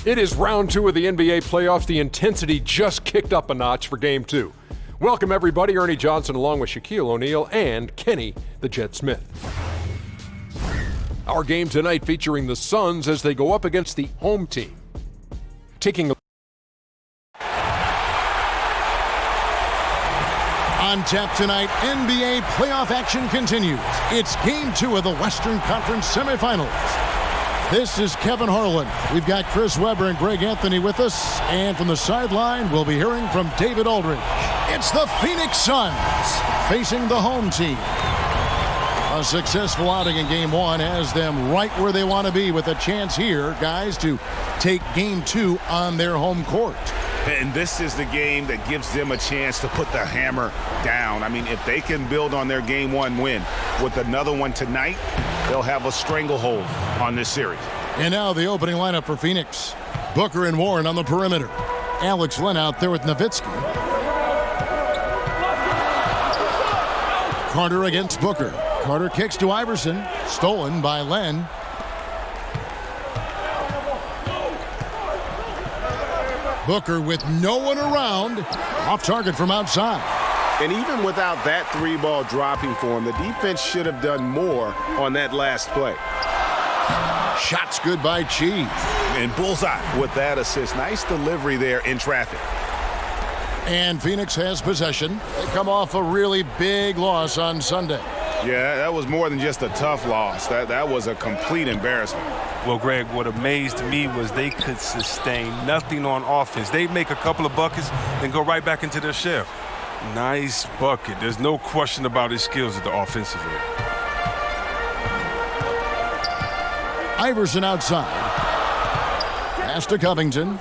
It is round 2 of the NBA playoffs. The intensity just kicked up a notch for Game 2. Welcome, everybody. Ernie Johnson along with Shaquille O'Neal and Kenny the Jet Smith. Our game tonight featuring the Suns as they go up against the home team. On tap tonight, NBA playoff action continues. It's Game 2 of the Western Conference semifinals. This is Kevin Harlan. We've got Chris Webber and Greg Anthony with us. And from the sideline, we'll be hearing from David Aldridge. It's the Phoenix Suns facing the home team. A successful outing in Game 1 has them right where they want to be with a chance here, guys, to take Game 2 on their home court. And this is the game that gives them a chance to put the hammer down. I mean, if they can build on their Game 1 win with another one tonight, they'll have a stranglehold on this series. And now the opening lineup for Phoenix. Booker and Warren on the perimeter. Alex Len out there with Nowitzki. Carter against Booker. Carter kicks to Iverson. Stolen by Len. Booker with no one around. Off target from outside. And even without that three ball dropping for him, the defense should have done more on that last play. Shots good by Chi. And bullseye with that assist. Nice delivery there in traffic. And Phoenix has possession. They come off a really big loss on Sunday. Yeah, that was more than just a tough loss. That was a complete embarrassment. Well, Greg, what amazed me was they could sustain nothing on offense. They'd make a couple of buckets and go right back into their shell. Nice bucket. There's no question about his skills at the offensive end. Iverson outside. Pass to Covington.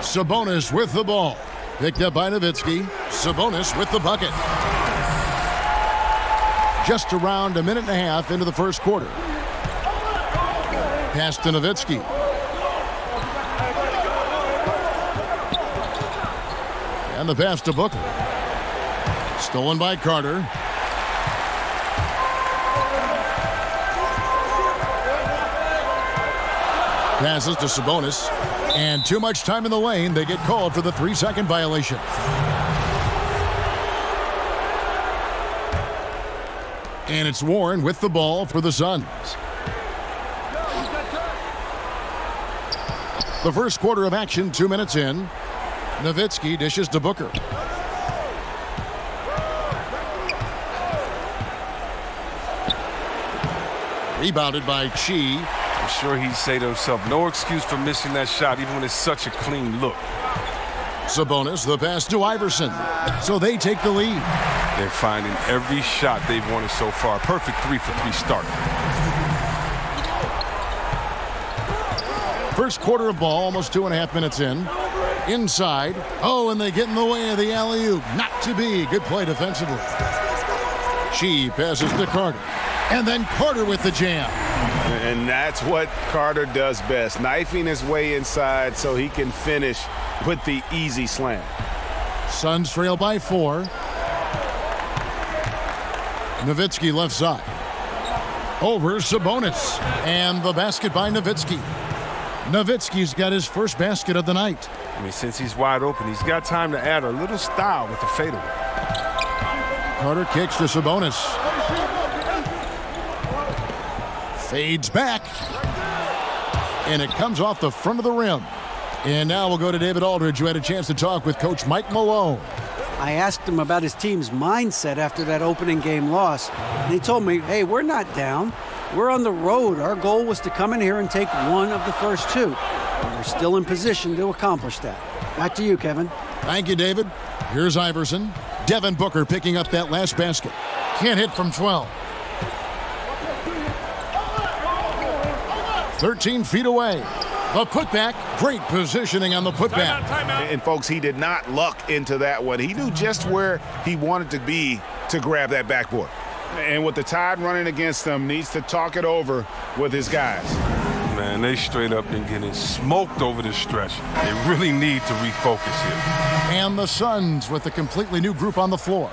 Sabonis with the ball. Picked up by Nowitzki. Sabonis with the bucket. Just around a minute and a half into the first quarter. Pass to Nowitzki. And the pass to Booker. Stolen by Carter. Passes to Sabonis. And too much time in the lane. They get called for the 3-second violation. And it's Warren with the ball for the Suns. The first quarter of action, 2 minutes in. Nowitzki dishes to Booker. Rebounded by Chi. I'm sure he'd say to himself, no excuse for missing that shot, even when it's such a clean look. Sabonis, the pass to Iverson. So they take the lead. They're finding every shot they've wanted so far. Perfect 3-for-3 start. First quarter of ball, almost 2.5 minutes in. Inside. Oh, and they get in the way of the alley-oop. Not to be. Good play defensively. Chi passes to Carter. And then Carter with the jam. And that's what Carter does best. Knifing his way inside so he can finish with the easy slam. Suns trail by 4. Nowitzki left side. Over Sabonis. And the basket by Nowitzki. Nowitzki's got his first basket of the night. I mean, since he's wide open, he's got time to add a little style with the fadeaway. Carter kicks to Sabonis. Fades back. And it comes off the front of the rim. And now we'll go to David Aldridge, who had a chance to talk with Coach Mike Malone. I asked him about his team's mindset after that opening game loss. And he told me, hey, we're not down. We're on the road. Our goal was to come in here and take one of the first 2. And we're still in position to accomplish that. Back to you, Kevin. Thank you, David. Here's Iverson. Devin Booker picking up that last basket. Can't hit from 12. 13 feet away. The putback. Great positioning on the putback. And folks, he did not luck into that one. He knew just where he wanted to be to grab that backboard. And with the tide running against them, needs to talk it over with his guys. Man, they straight up been getting smoked over this stretch. They really need to refocus here. And the Suns with a completely new group on the floor.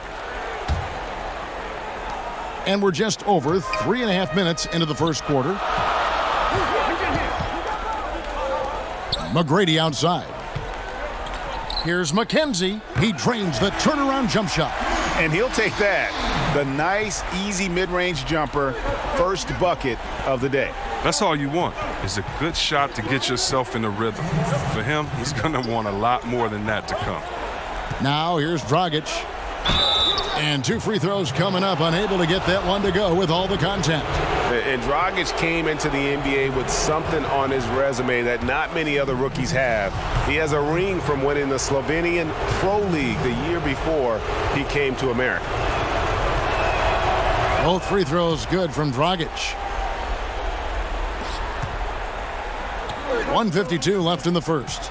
And we're just over 3.5 minutes into the first quarter. McGrady outside. Here's McKenzie. He drains the turnaround jump shot. And he'll take that. The nice, easy mid-range jumper. First bucket of the day. That's all you want, is a good shot to get yourself in a rhythm. For him, he's going to want a lot more than that to come. Now here's Dragic. And 2 free throws coming up, unable to get that one to go with all the contact. And Dragic came into the NBA with something on his resume that not many other rookies have. He has a ring from winning the Slovenian Pro League the year before he came to America. Both free throws good from Dragic. 1:52 left in the first.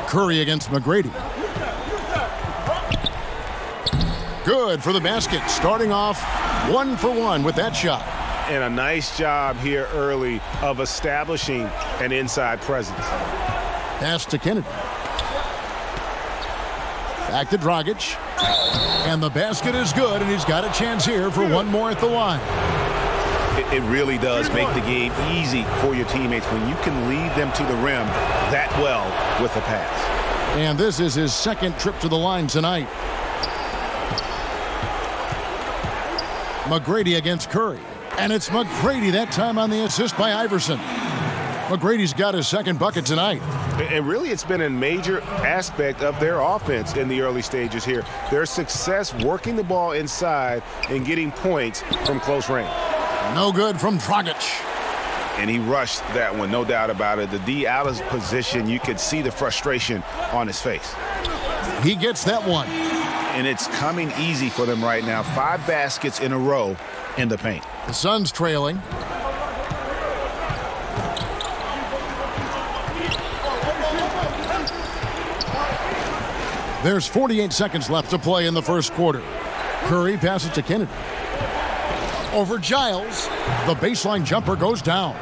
Curry against McGrady. Good for the basket, starting off 1 for 1 with that shot. And a nice job here early of establishing an inside presence. Pass to Kennedy. Back to Dragic. And the basket is good, and he's got a chance here for one more at the line. It really does make the game easy for your teammates when you can lead them to the rim that well with the pass. And this is his second trip to the line tonight. McGrady against Curry. And it's McGrady that time on the assist by Iverson. McGrady's got his second bucket tonight. And really, it's been a major aspect of their offense in the early stages here. Their success working the ball inside and getting points from close range. No good from Dragic. And he rushed that one, no doubt about it. The D out of position, you could see the frustration on his face. He gets that one. And it's coming easy for them right now. 5 baskets in a row in the paint. The Suns trailing. There's 48 seconds left to play in the first quarter. Curry passes to Kennedy. Over Giles. The baseline jumper goes down.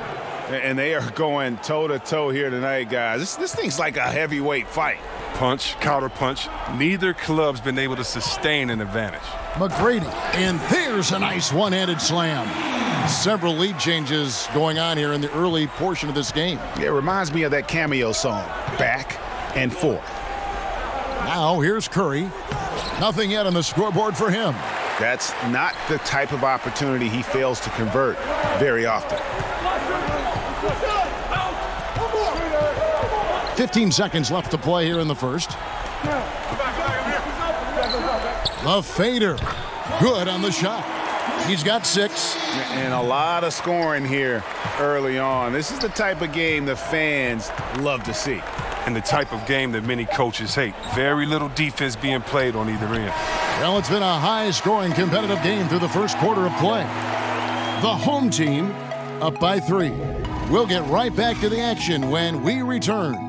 And they are going toe-to-toe here tonight, guys. This thing's like a heavyweight fight. Punch, counter punch. Neither club's been able to sustain an advantage. McGrady, and there's a nice one-handed slam. Several lead changes going on here in the early portion of this game. It reminds me of that Cameo song, Back and Forth. Now here's Curry. Nothing yet on the scoreboard for him. That's not the type of opportunity he fails to convert very often. 15 seconds left to play here in the first. The fader. Good on the shot. He's got 6. And a lot of scoring here early on. This is the type of game the fans love to see. And the type of game that many coaches hate. Very little defense being played on either end. Well, it's been a high-scoring competitive game through the first quarter of play. The home team up by 3. We'll get right back to the action when we return.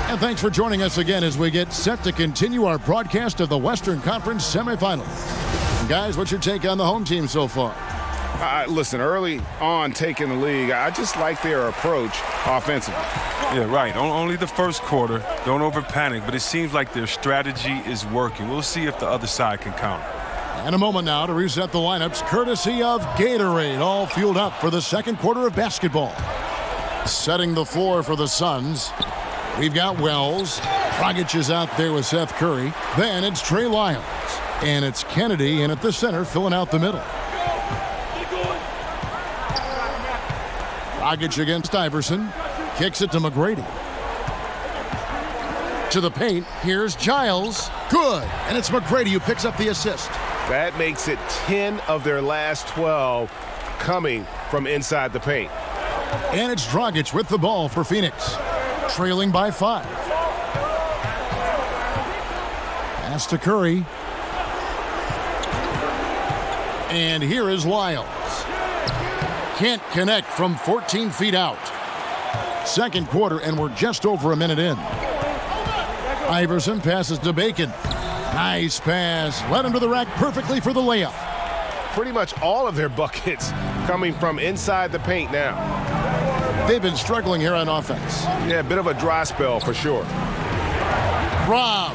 And thanks for joining us again as we get set to continue our broadcast of the Western Conference semifinals. And guys, what's your take on the home team so far? Listen, early on taking the league, I just like their approach offensively. Yeah, right. Only the first quarter. Don't over-panic, but it seems like their strategy is working. We'll see if the other side can counter. And a moment now to reset the lineups, courtesy of Gatorade, all fueled up for the second quarter of basketball. Setting the floor for the Suns, we've got Wells. Dragic is out there with Seth Curry. Then it's Trey Lyles. And it's Kennedy in at the center, filling out the middle. Dragic against Iverson. Kicks it to McGrady. To the paint. Here's Giles. Good. And it's McGrady who picks up the assist. That makes it 10 of their last 12 coming from inside the paint. And it's Dragic with the ball for Phoenix. Trailing by 5. Pass to Curry. And here is Lyles. Can't connect from 14 feet out. Second quarter, and we're just over a minute in. Iverson passes to Bacon. Nice pass. Led him to the rack perfectly for the layup. Pretty much all of their buckets coming from inside the paint now. They've been struggling here on offense. Yeah, a bit of a dry spell for sure. Rob.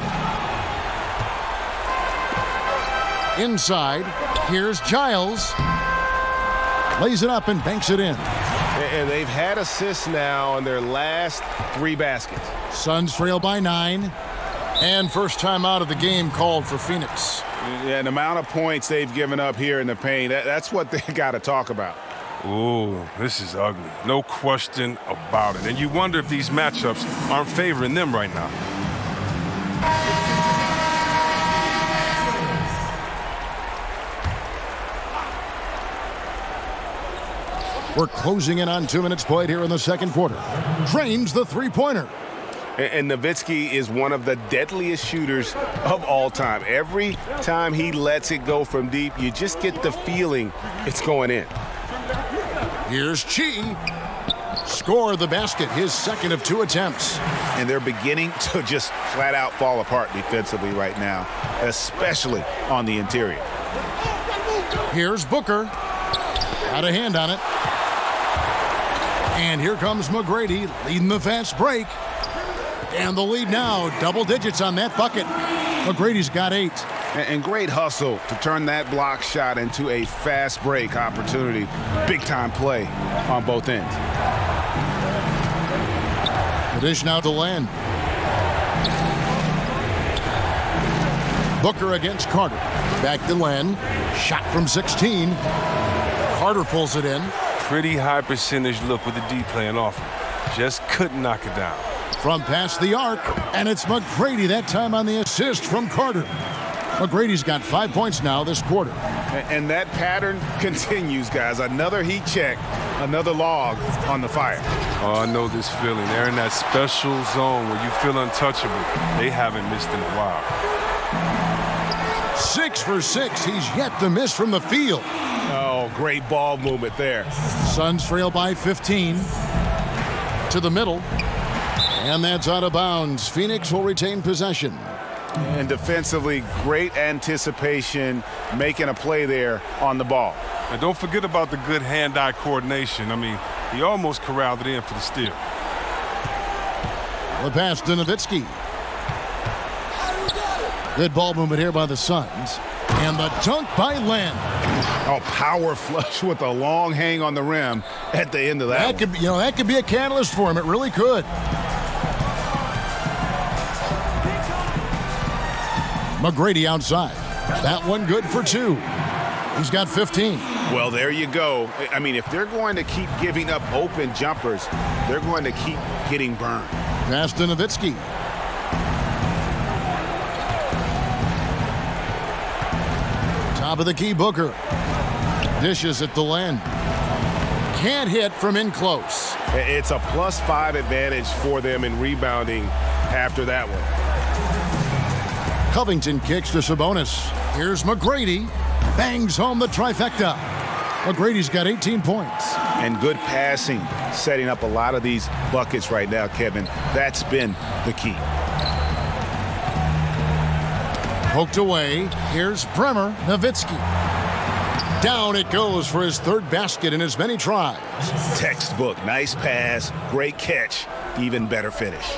Inside. Here's Giles. Lays it up and banks it in. And they've had assists now on their last 3 baskets. Suns trail by 9. And first time out of the game called for Phoenix. Yeah, the amount of points they've given up here in the paint, that's what they got to talk about. Ooh, this is ugly. No question about it. And you wonder if these matchups aren't favoring them right now. We're closing in on 2 minutes played here in the second quarter. Drains the three-pointer. And Nowitzki is one of the deadliest shooters of all time. Every time he lets it go from deep, you just get the feeling it's going in. Here's Chi. Score the basket, his second of 2 attempts. And they're beginning to just flat out fall apart defensively right now, especially on the interior. Here's Booker. Got a hand on it. And here comes McGrady leading the fast break. And the lead now, double digits on that bucket. McGrady's got 8. And great hustle to turn that block shot into a fast break opportunity. Big time play on both ends. The dish now to Len. Booker against Carter. Back to Len. Shot from 16. Carter pulls it in. Pretty high percentage look with the D playing off. Just couldn't knock it down. From past the arc, and it's McGrady that time on the assist from Carter. McGrady's got 5 points now this quarter. And that pattern continues, guys. Another heat check, another log on the fire. Oh, I know this feeling. They're in that special zone where you feel untouchable. They haven't missed in a while. 6 for 6. He's yet to miss from the field. Oh, great ball movement there. Suns trail by 15. To the middle. And that's out of bounds. Phoenix will retain possession. And defensively, great anticipation, making a play there on the ball. And don't forget about the good hand-eye coordination. I mean, he almost corralled it in for the steal. The pass to Nowitzki. Good ball movement here by the Suns. And the dunk by Len. Oh, power flush with a long hang on the rim at the end of that. That could be a catalyst for him. It really could. McGrady outside. That one good for 2. He's got 15. Well, there you go. I mean, if they're going to keep giving up open jumpers, they're going to keep getting burned. Pass to Nowitzki. Top of the key, Booker. Dishes at the end. Can't hit from in close. It's a +5 advantage for them in rebounding after that one. Covington kicks to Sabonis. Here's McGrady. Bangs home the trifecta. McGrady's got 18 points. And good passing, setting up a lot of these buckets right now, Kevin. That's been the key. Poked away. Here's Bremer. Nowitzki. Down it goes for his 3rd basket in as many tries. Textbook. Nice pass. Great catch. Even better finish.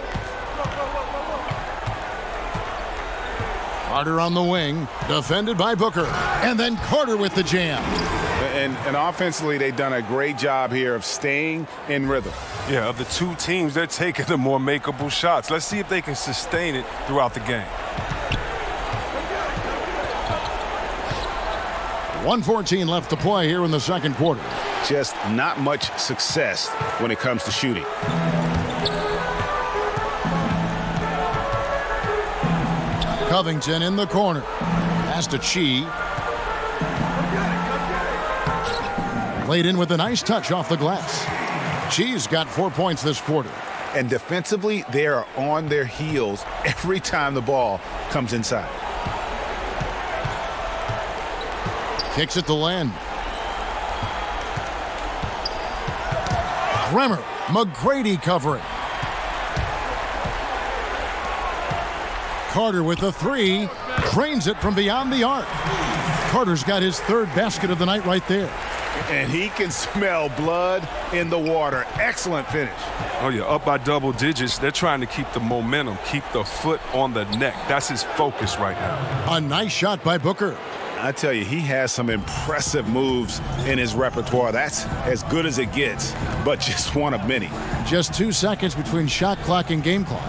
Carter on the wing, defended by Booker. And then Carter with the jam. And offensively, they've done a great job here of staying in rhythm. Yeah, of the 2 teams, they're taking the more makeable shots. Let's see if they can sustain it throughout the game. 1:14 left to play here in the second quarter. Just not much success when it comes to shooting. Covington in the corner. Pass to Chi. Played in with a nice touch off the glass. Chi's got 4 points this quarter. And defensively, they are on their heels every time the ball comes inside. Kicks it to Len. Bremer. McGrady covering. Carter with the 3. Drains it from beyond the arc. Carter's got his 3rd basket of the night right there. And he can smell blood in the water. Excellent finish. Oh, yeah, up by double digits. They're trying to keep the momentum, keep the foot on the neck. That's his focus right now. A nice shot by Booker. I tell you, he has some impressive moves in his repertoire. That's as good as it gets, but just one of many. Just 2 seconds between shot clock and game clock.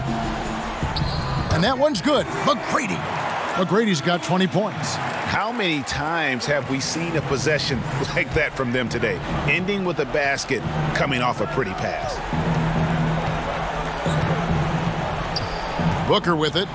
And that one's good. McGrady's got 20 points. How many times have we seen a possession like that from them today, ending with a basket coming off a pretty pass? Booker with it.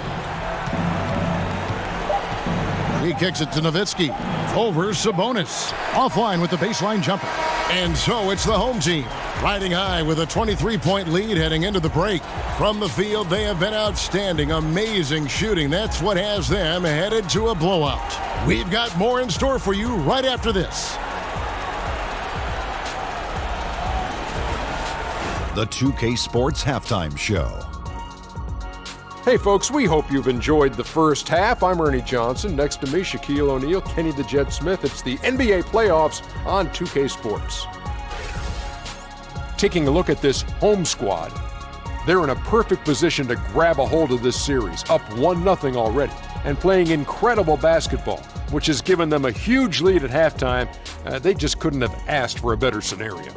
He kicks it to Nowitzki. Over Sabonis. Offline with the baseline jumper. And so it's the home team, riding high with a 23-point lead heading into the break. From the field, they have been outstanding. Amazing shooting. That's what has them headed to a blowout. We've got more in store for you right after this. The 2K Sports Halftime Show. Hey folks, we hope you've enjoyed the first half. I'm Ernie Johnson. Next to me, Shaquille O'Neal, Kenny the Jet Smith. It's the NBA playoffs on 2K Sports. Taking a look at this home squad, they're in a perfect position to grab a hold of this series, up 1-0 already, and playing incredible basketball, which has given them a huge lead at halftime. They just couldn't have asked for a better scenario.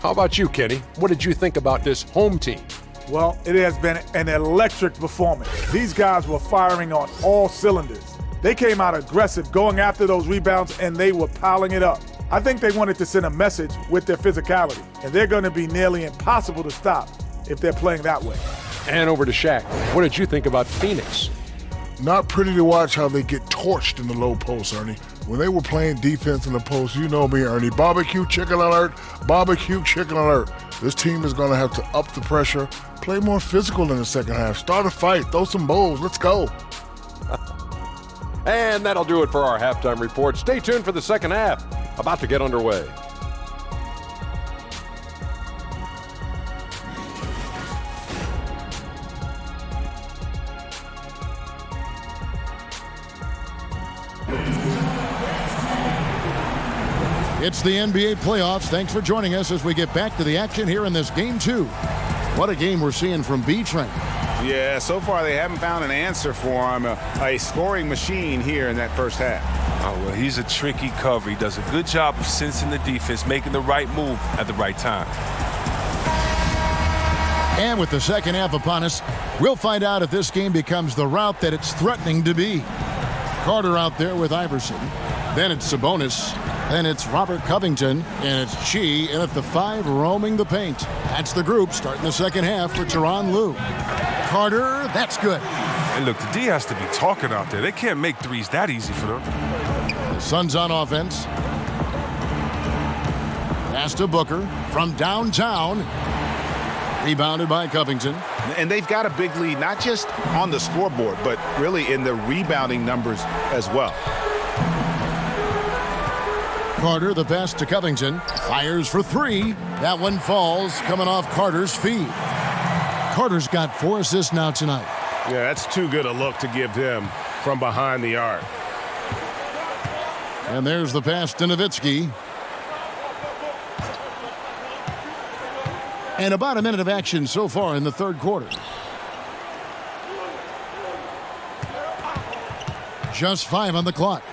How about you, Kenny? What did you think about this home team? Well, it has been an electric performance. These guys were firing on all cylinders. They came out aggressive, going after those rebounds, and they were piling it up. I think they wanted to send a message with their physicality, and they're going to be nearly impossible to stop if they're playing that way. And over to Shaq. What did you think about Phoenix? Not pretty to watch how they get torched in the low post, Ernie. When they were playing defense in the post, you know me, Ernie. Barbecue chicken alert, barbecue chicken alert. This team is going to have to up the pressure, play more physical in the second half, start a fight, throw some bowls, let's go. And that'll do it for our halftime report. Stay tuned for the second half, about to get underway. It's the NBA playoffs. Thanks for joining us as we get back to the action here in this Game 2. What a game we're seeing from B-Train. Yeah, so far they haven't found an answer for him. A scoring machine here in that first half. Oh, well, he's a tricky cover. He does a good job of sensing the defense, making the right move at the right time. And with the second half upon us, we'll find out if this game becomes the route that it's threatening to be. Carter out there with Iverson. Then it's Sabonis. Then it's Robert Covington, and it's Chi in at the 5 roaming the paint. That's the group starting the second half for Tyronn Lue. Carter, that's good. And look, the D has to be talking out there. They can't make threes that easy for them. The Suns on offense. Pass to Booker from downtown. Rebounded by Covington. And they've got a big lead, not just on the scoreboard, but really in the rebounding numbers as well. Carter, the pass to Covington, fires for 3. That one falls, coming off Carter's feed. Carter's got 4 assists now tonight. Yeah, that's too good a look to give him from behind the arc. And there's the pass to Nowitzki. And about a minute of action so far in the third quarter. Just 5 on the clock.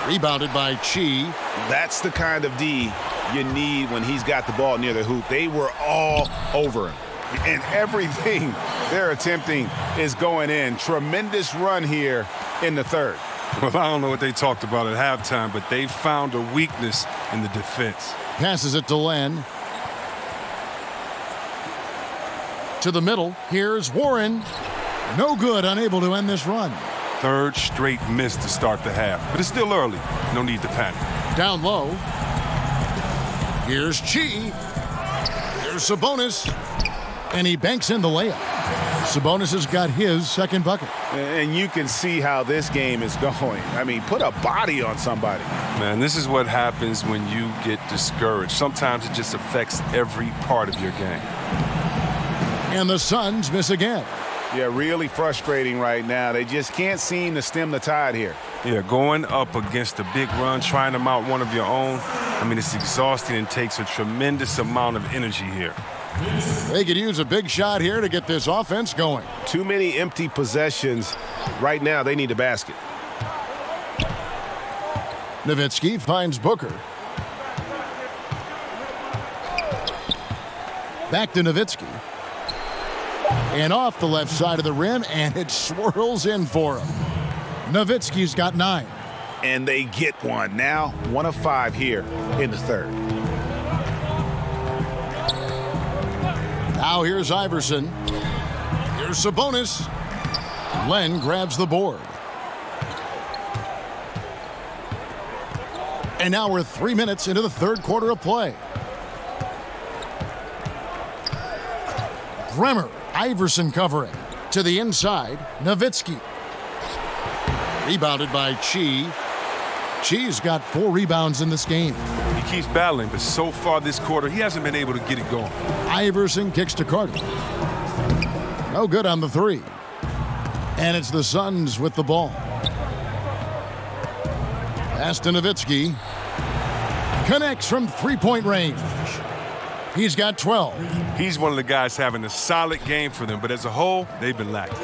Rebounded by Chi. That's the kind of D you need when he's got the ball near the hoop. They were all over him. And everything they're attempting is going in. Tremendous run here in the third. Well, I don't know what they talked about at halftime, but they found a weakness in the defense. Passes it to Len. To the middle. Here's Warren. No good, unable to end this run. Third straight miss to start the half, but it's still early. No need to panic. Down low. Here's Chi. Here's Sabonis. And he banks in the layup. Sabonis has got his second bucket. And you can see how this game is going. I mean, put a body on somebody. Man, this is what happens when you get discouraged. Sometimes it just affects every part of your game. And the Suns miss again. Yeah, really frustrating right now. They just can't seem to stem the tide here. Yeah, going up against a big run, trying to mount one of your own, I mean, it's exhausting and takes a tremendous amount of energy here. They could use a big shot here to get this offense going. Too many empty possessions. Right now, they need a basket. Nowitzki finds Booker. Back to Nowitzki. And off the left side of the rim, and it swirls in for him. Nowitzki's got 9. And they get one. Now 1 of 5 here in the third. Now here's Iverson. Here's Sabonis. Len grabs the board. And now we're 3 minutes into the third quarter of play. Bremer, Iverson covering. To the inside, Nowitzki. Rebounded by Chi. Chi's got 4 rebounds in this game. He keeps battling, but so far this quarter, he hasn't been able to get it going. Iverson kicks to Carter. No good on the 3. And it's the Suns with the ball. Pass to Nowitzki. Connects from three-point range. He's got 12. He's one of the guys having a solid game for them, but as a whole, they've been lacking.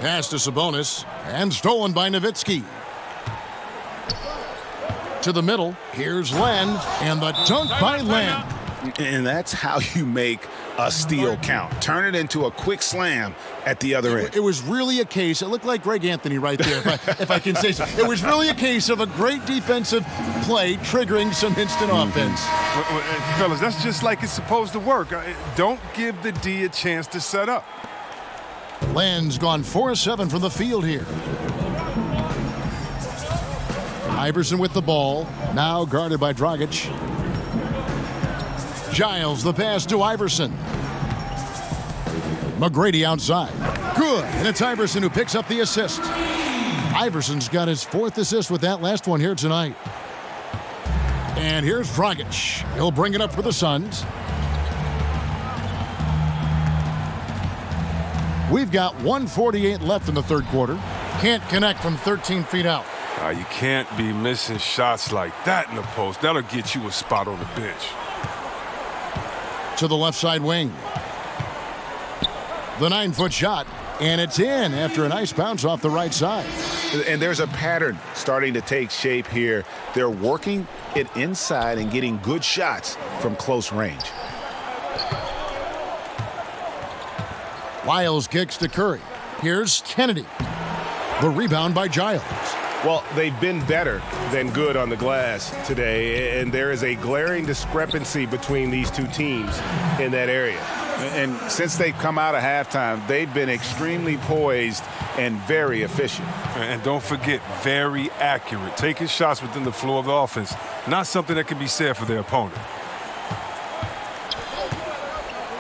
Pass to Sabonis, and stolen by Nowitzki. To the middle, here's Len, and the dunk by Len. And that's how you make a steal count. Turn it into a quick slam at the other end. It was really a case, it looked like Greg Anthony right there, if I can say so. It was really a case of a great defensive play triggering some instant offense. Fellas, that's just like it's supposed to work. Don't give the D a chance to set up. Len's gone 4-7 from the field here. Iverson with the ball, now guarded by Dragic. Giles the pass to Iverson. McGrady outside. Good, and it's Iverson who picks up the assist. Iverson's got his 4th assist with that last one here tonight. And here's Dragic. He'll bring it up for the Suns. We've got 1:48 left in the third quarter. Can't connect from 13 feet out. You can't be missing shots like that in the post. That'll get you a spot on the bench. To the left side wing. The 9-foot shot, and it's in after a nice bounce off the right side. And there's a pattern starting to take shape here. They're working it inside and getting good shots from close range. Wiles kicks to Curry. Here's Kennedy. The rebound by Giles. Well, they've been better than good on the glass today, and there is a glaring discrepancy between these two teams in that area. And since they've come out of halftime, they've been extremely poised and very efficient. And don't forget, very accurate. Taking shots within the flow of the offense. Not something that can be said for their opponent.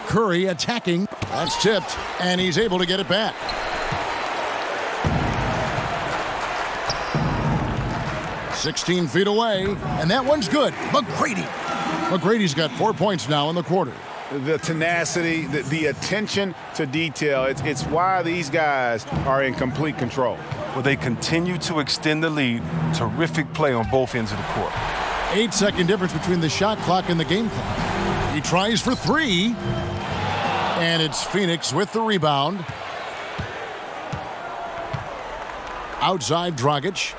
Curry attacking. That's tipped, and he's able to get it back. "16 feet away, and that one's good. McGrady. McGrady's got 4 points now in the quarter. The tenacity, the attention to detail, it's why these guys are in complete control. Well, they continue to extend the lead. Terrific play on both ends of the court. 8-second difference between the shot clock and the game clock. He tries for 3. And it's Phoenix with the rebound. Outside Dragic.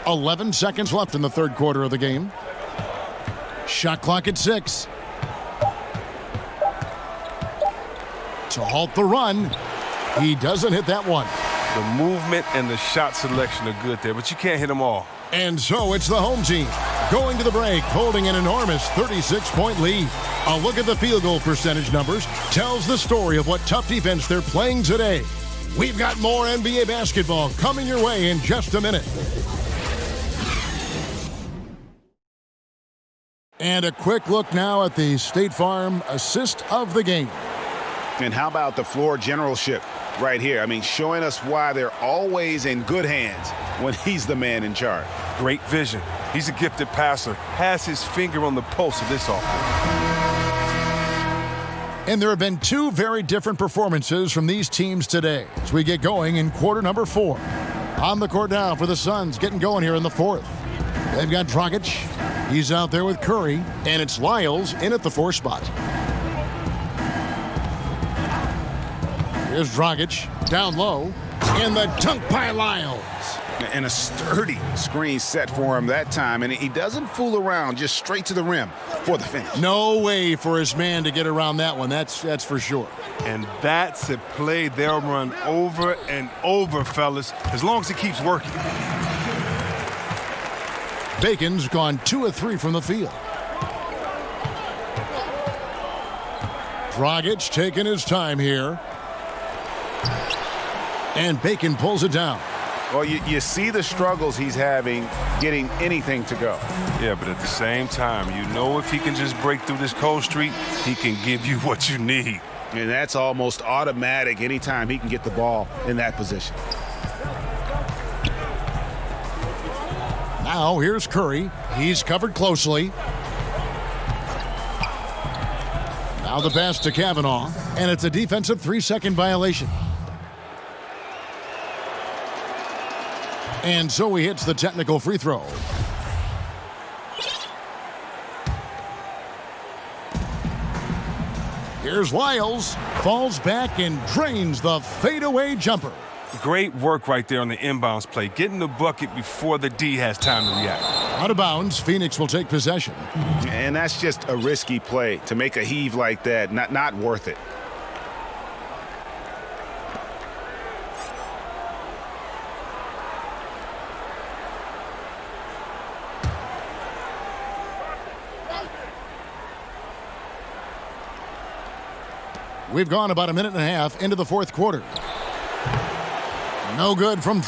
"11 seconds left in the third quarter of the game. Shot clock at 6. To halt the run. He doesn't hit that one. The movement and the shot selection are good there, but you can't hit them all. And so it's the home team going to the break, holding an enormous 36-point lead. A look at the field goal percentage numbers tells the story of what tough defense they're playing today. We've got more NBA basketball coming your way in just a minute. And a quick look now at the State Farm assist of the game. And how about the floor generalship right here? I mean, showing us why they're always in good hands when he's the man in charge. Great vision. He's a gifted passer. Has his finger on the pulse of this offense. And there have been two very different performances from these teams today as we get going in quarter number 4. On the court now for the Suns, getting going here in the 4th. They've got Dragic. He's out there with Curry, and it's Lyles in at the 4 spot. Here's Dragic, down low, and the dunk by Lyles. And a sturdy screen set for him that time, and he doesn't fool around, just straight to the rim for the finish. No way for his man to get around that one, that's for sure. And that's a play they'll run over and over, fellas, as long as it keeps working. Bacon's gone 2 of 3 from the field. Dragic taking his time here. And Bacon pulls it down. Well, you see the struggles he's having getting anything to go. Yeah, but at the same time, you know if he can just break through this cold streak, he can give you what you need. And that's almost automatic anytime he can get the ball in that position. Now here's Curry. He's covered closely. Now the pass to Kavanaugh, and it's a defensive 3-second violation. And so he hits the technical free throw. Here's Lyles. Falls back and drains the fadeaway jumper. Great work right there on the inbounds play, getting the bucket before the D has time to react. Out of bounds, Phoenix will take possession. And that's just a risky play. To make a heave like that, not worth it. We've gone about a minute and a half into the 4th quarter. No good from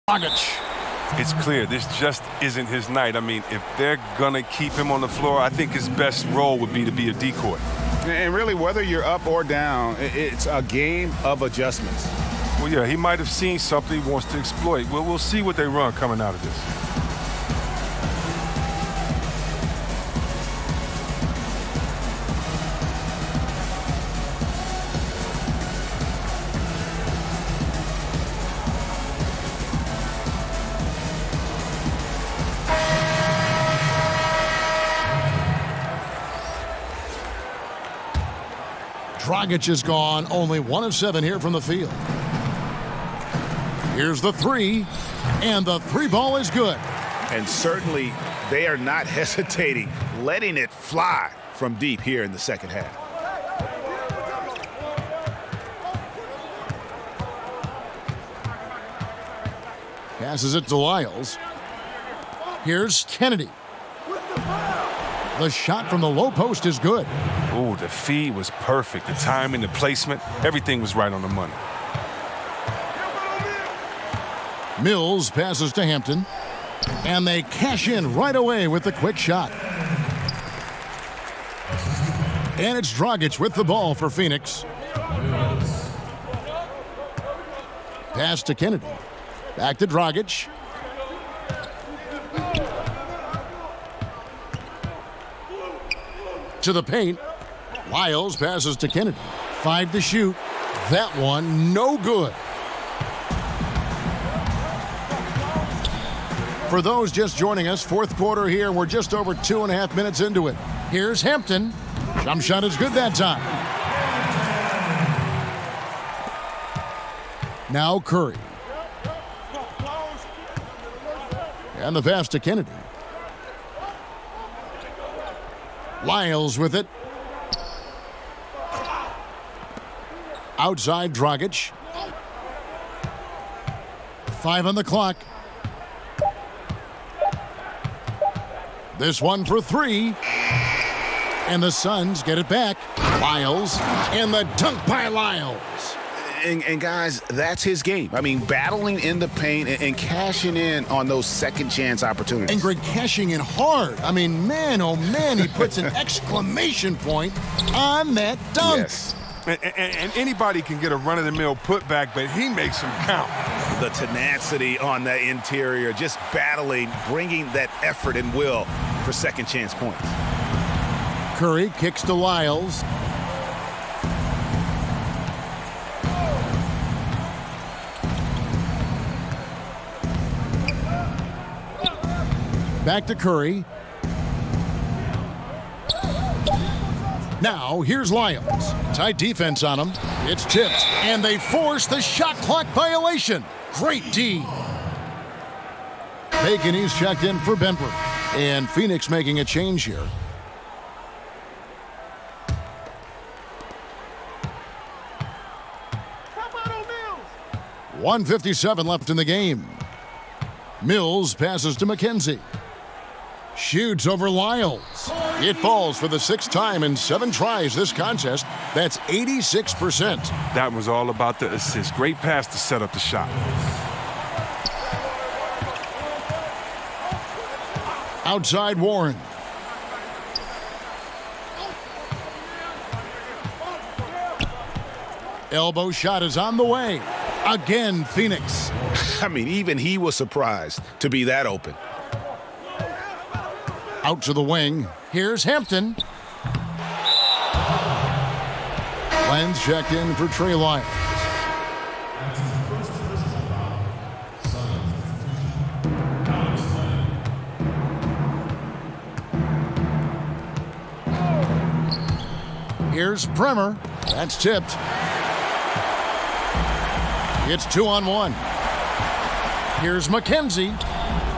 Dragic. It's clear this just isn't his night. I mean, if they're going to keep him on the floor, I think his best role would be to be a decoy. And really, whether you're up or down, it's a game of adjustments. Well, yeah, he might have seen something he wants to exploit. Well, we'll see what they run coming out of this. Dragic is gone, only 1 of 7 here from the field. Here's the 3, and the 3 ball is good. And certainly they are not hesitating, letting it fly from deep here in the second half. Passes it to Lyles. Here's Kennedy. The shot from the low post is good. Ooh, the feed was perfect. The timing, the placement, everything was right on the money. Mills passes to Hampton. And they cash in right away with the quick shot. And it's Dragic with the ball for Phoenix. Pass to Kennedy. Back to Dragic. To the paint. Lyles passes to Kennedy. 5 to shoot. That one no good. For those just joining us, 4th quarter here. We're just over 2.5 minutes into it. Here's Hampton. Jump shot is good that time. Now Curry. And the pass to Kennedy. Lyles with it. Outside Dragic. 5 on the clock. This one for 3. And the Suns get it back. Lyles. And the dunk by Lyles. And guys, that's his game. I mean, battling in the paint and cashing in on those second chance opportunities. And Greg cashing in hard. I mean, man, oh man, he puts an exclamation point on that dunk. Yes. And anybody can get a run-of-the-mill putback, but he makes them count. The tenacity on that interior, just battling, bringing that effort and will for second chance points. Curry kicks to Lyles. Back to Curry. Now, here's Lyles. Tight defense on him. It's tipped, and they force the shot clock violation. Great D. Bacon, he's checked in for Benford. And Phoenix making a change here. .157 left in the game. Mills passes to McKenzie. Shoots over Lyles. It falls for the 6th time in 7 tries this contest. That's 86%. That was all about the assist. Great pass to set up the shot. Outside Warren. Elbow shot is on the way. Again, Phoenix. I mean, even he was surprised to be that open. Out to the wing. Here's Hampton. Lenz checked in for Trey Lyles. Here's Bremer. That's tipped. It's 2-on-1. Here's McKenzie.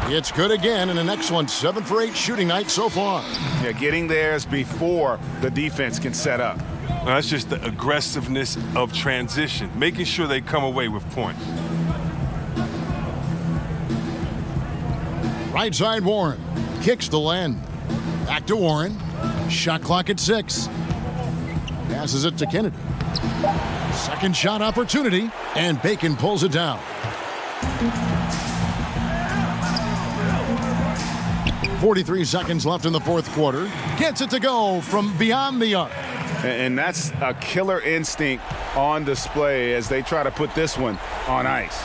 It's good again, and an excellent 7 for 8 shooting night so far. Yeah, getting theirs before the defense can set up. Well, that's just the aggressiveness of transition, making sure they come away with points. Right side Warren. Kicks to Len. Back to Warren. Shot clock at 6. Passes it to Kennedy. Second shot opportunity, and Bacon pulls it down. 43 seconds left in the 4th quarter. Gets it to go from beyond the arc. And that's a killer instinct on display as they try to put this one on ice.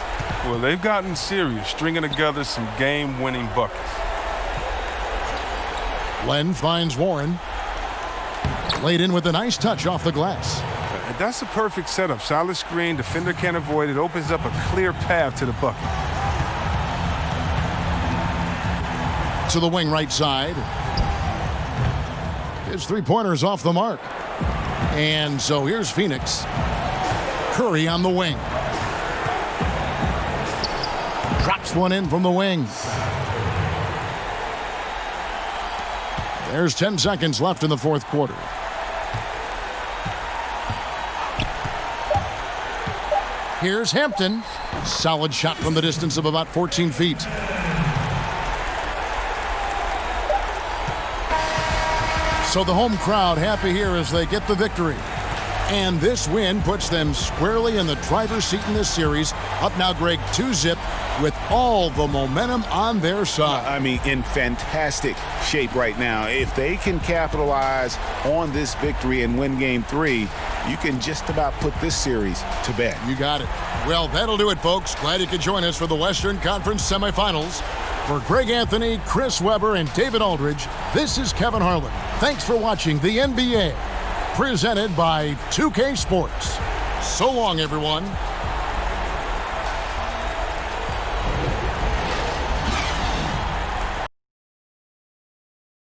Well, they've gotten serious, stringing together some game-winning buckets. Len finds Warren. Laid in with a nice touch off the glass. That's a perfect setup. Solid screen, defender can't avoid it. Opens up a clear path to the bucket. To the wing right side. His 3-pointer's off the mark. And so here's Phoenix. Curry on the wing. Drops one in from the wing. There's 10 seconds left in the 4th quarter. Here's Hampton. Solid shot from the distance of about 14 feet. So the home crowd happy here as they get the victory. And this win puts them squarely in the driver's seat in this series. Up now, Greg, 2-zip with all the momentum on their side. I mean, in fantastic shape right now. If they can capitalize on this victory and win Game 3, you can just about put this series to bed. You got it. Well, that'll do it, folks. Glad you could join us for the Western Conference semifinals. For Greg Anthony, Chris Webber, and David Aldridge, this is Kevin Harlan. Thanks for watching the NBA, presented by 2K Sports. So long, everyone.